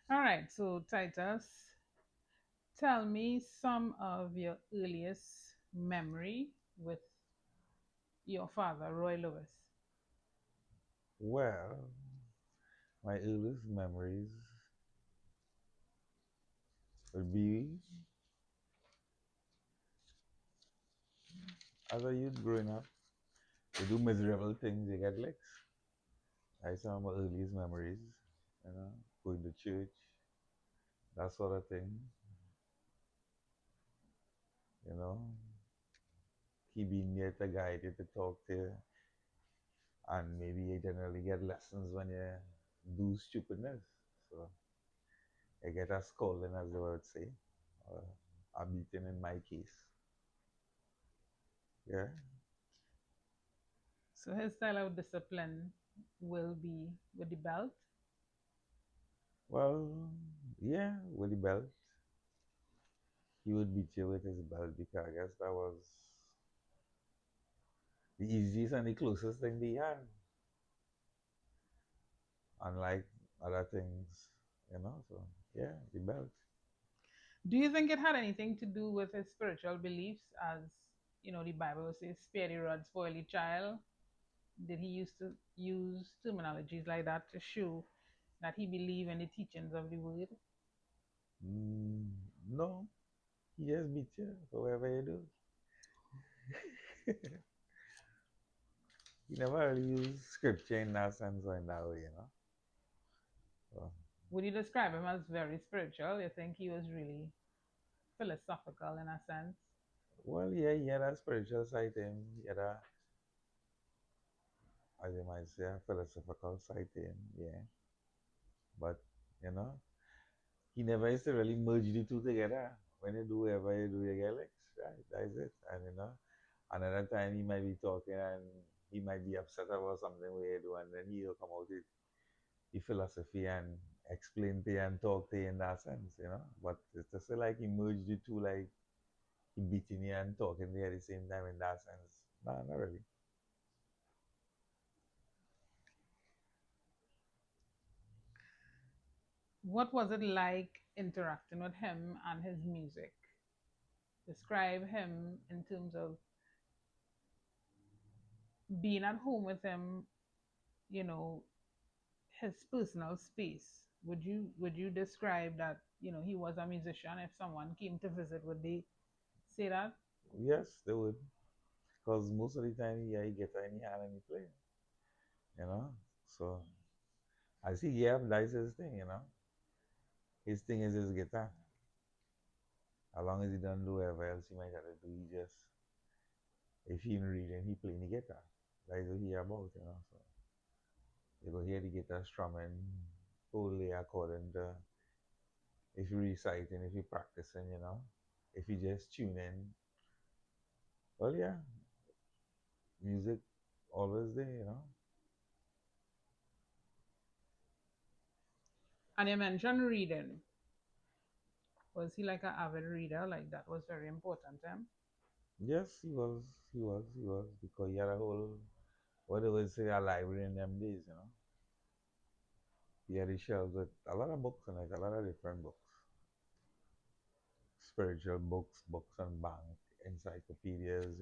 All right, so Titus, tell me some of your earliest memory with your father, Roy Lewis. Well, my earliest memories would be as a youth growing up. You do miserable things, you get licks. I some of my earliest memories, going to church, that sort of thing, you know. He being there to guide you, to talk to you, and maybe you generally get lessons when you do stupidness. So I get a scolding, as they would say, or a beating in my case. Yeah. So his style of discipline will be with the belt. Well, yeah, with the belt. He would beat you with his belt because I guess that was the easiest and the closest thing they had. Unlike other things, So yeah, the belt. Do you think it had anything to do with his spiritual beliefs, as the Bible says, "Spare the rod, spoil the child"? Did he used to use terminologies like that to show that he believed in the teachings of the word? Mm, no, he just beat you for whatever you do. He never really used scripture in that sense or in that way. So, Would you describe him as very spiritual? You think he was really philosophical in a sense? well, yeah, he had a spiritual side to him. He had a, as you might say, a philosophical side to him. Yeah, but you know, he never used to really merge the two together. When you do whatever you do, you get licks, right? That's it. And another time he might be talking and he might be upset about something we do, and then he'll come out with the philosophy and explain to you and talk to you in that sense. But it's just like he merged the two, like he beating you and talking to you at the same time in that sense. No, not really. What was it like interacting with him and his music? Describe him in terms of being at home with him, you know, his personal space. Would you describe that, he was a musician? If someone came to visit, would they say that? Yes, they would. Because most of the time, yeah, he get any hand and he play, you know. So I see, yeah, that's his thing. His thing is his guitar. As long as he don't do whatever else he might have to do, he just, if he in reading, he playing the guitar. That's what he about. So you go hear the guitar strumming fully according to, if you reciting, if you practicing. If you just tuning, well, yeah, music always there. And you mentioned reading. Was he like an avid reader? Like that was very important to him? Yes, he was, because he had a whole, what they would say, a library in them days. He had his shelves with a lot of books and like a lot of different books, spiritual books, books on bank, encyclopedias.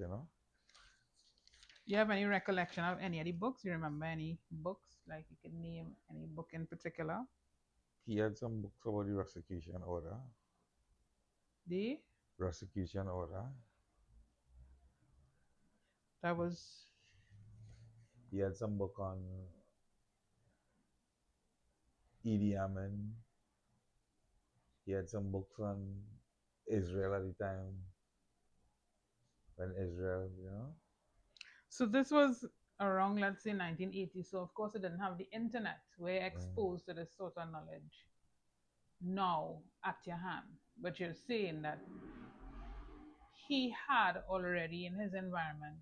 Do you have any recollection of any of the books? You remember any books? Like you could name any book in particular? He had some books about the Rosicrucian order, The Rosicrucian order. that was He had some book on Idi Amin. He had some books on Israel at the time, when Israel. so this was around, let's say, 1980. So of course it didn't have the internet. We're Mm. exposed to this sort of knowledge now at your hand. But you're saying that he had already in his environment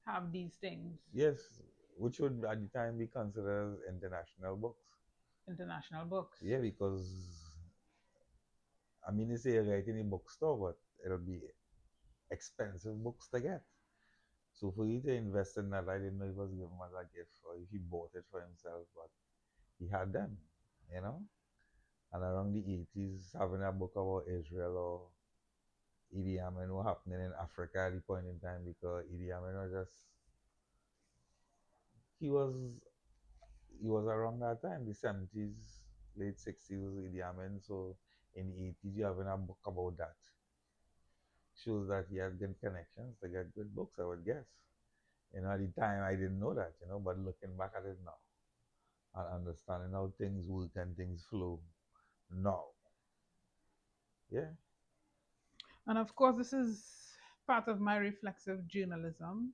have these things, Yes, which would at the time be considered as international books. international books. Yeah, because I mean, you say you write in a bookstore, but it'll be expensive books to get. So for you to invest in that, I didn't know it was given as a gift or if he bought it for himself, but he had them, you know. And around the 80s, having a book about Israel or Idi Amin was happening in Africa at the point in time because Idi Amin was just he was he was around that time, the 70s, late 60s was Idi Amin. So in the 80s, you having a book about that shows that he had good connections to get good books, I would guess. At the time I didn't know that, but looking back at it now and understanding how things work and things flow now. Yeah. And of course, this is part of my reflexive journalism,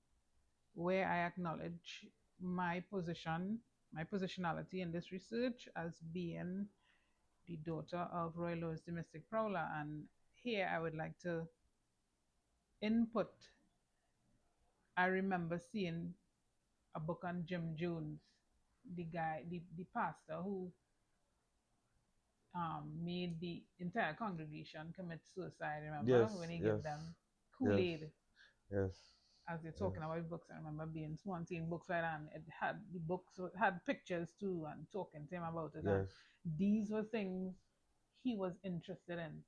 where I acknowledge my position, my positionality in this research as being the daughter of Roy Lewis, the Mystic Prowler. And here I would like to input. I remember seeing a book on Jim Jones, the guy, the pastor who made the entire congregation commit suicide. Remember Yes, when he yes, gave them Kool yes, Aid yes, as they're yes, talking about books? I remember being wanting books like that, and it had the books had pictures too, and talking to him about it. And yes, these were things he was interested in.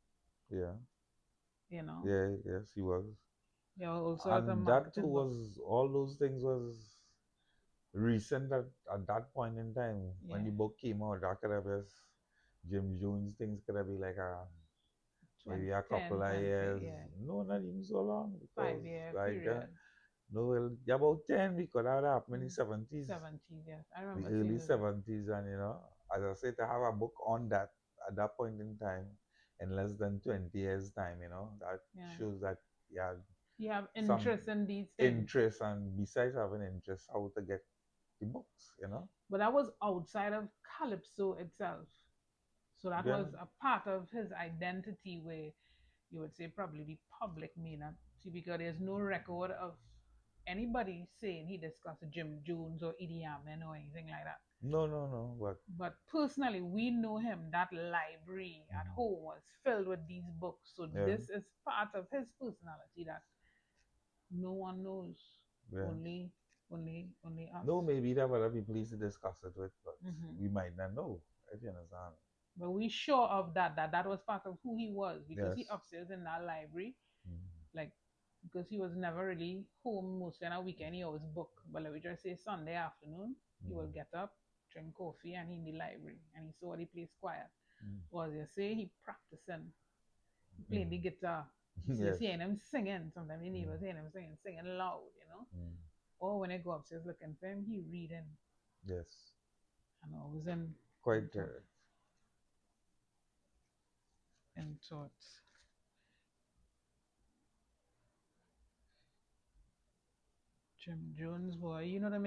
yeah, You know, yeah, yes, he was. there were also other And that too marketing books. was, all those things was recent at that point in time. When Yeah, the book came out, that could have just, Jim Jones things could have been like maybe 20, a 10, couple of 20, years. yeah, No, not even so long because 5 year like, period. no, well, about 10 because that happened in the Mm. 70s, 70s, yes, I the remember seeing early those books. 70s. And, as I said, to have a book on that at that point in time in less than 20 years' time, that Yeah, shows that you had you have some interest in these things. interest, and besides having interest, how to get the books. But that was outside of Calypso itself. So that Yeah. was a part of his identity where you would say probably the public may not see, because there's no record of anybody saying he discussed Jim Jones or Idi Amin or anything like that. No, no, no, but But personally, we know him. That library at mhm, home was filled with these books. So yeah, this is part of his personality that no one knows. yeah. Only us. No, maybe there were other people used to discuss it with, but Hmm. we might not know, if you understand. But we sure of that was part of who he was, because Yes. he upstairs in that library, Mm-hmm. like, because he was never really home mostly on a weekend. He always book. But let me just say Sunday afternoon, he will get up, drink coffee, and he in the library, and he saw the place quiet. Mm-hmm. Or as you say, he practicing, he playing the Mm-hmm. guitar. So you're Yes. hearing him singing. Sometimes your Mm-hmm. neighbors hearing him singing loud. Mm-hmm. Or when I go upstairs looking for him, he reading Yes. and always in Quite. into into it. Jim Jones, boy, you know the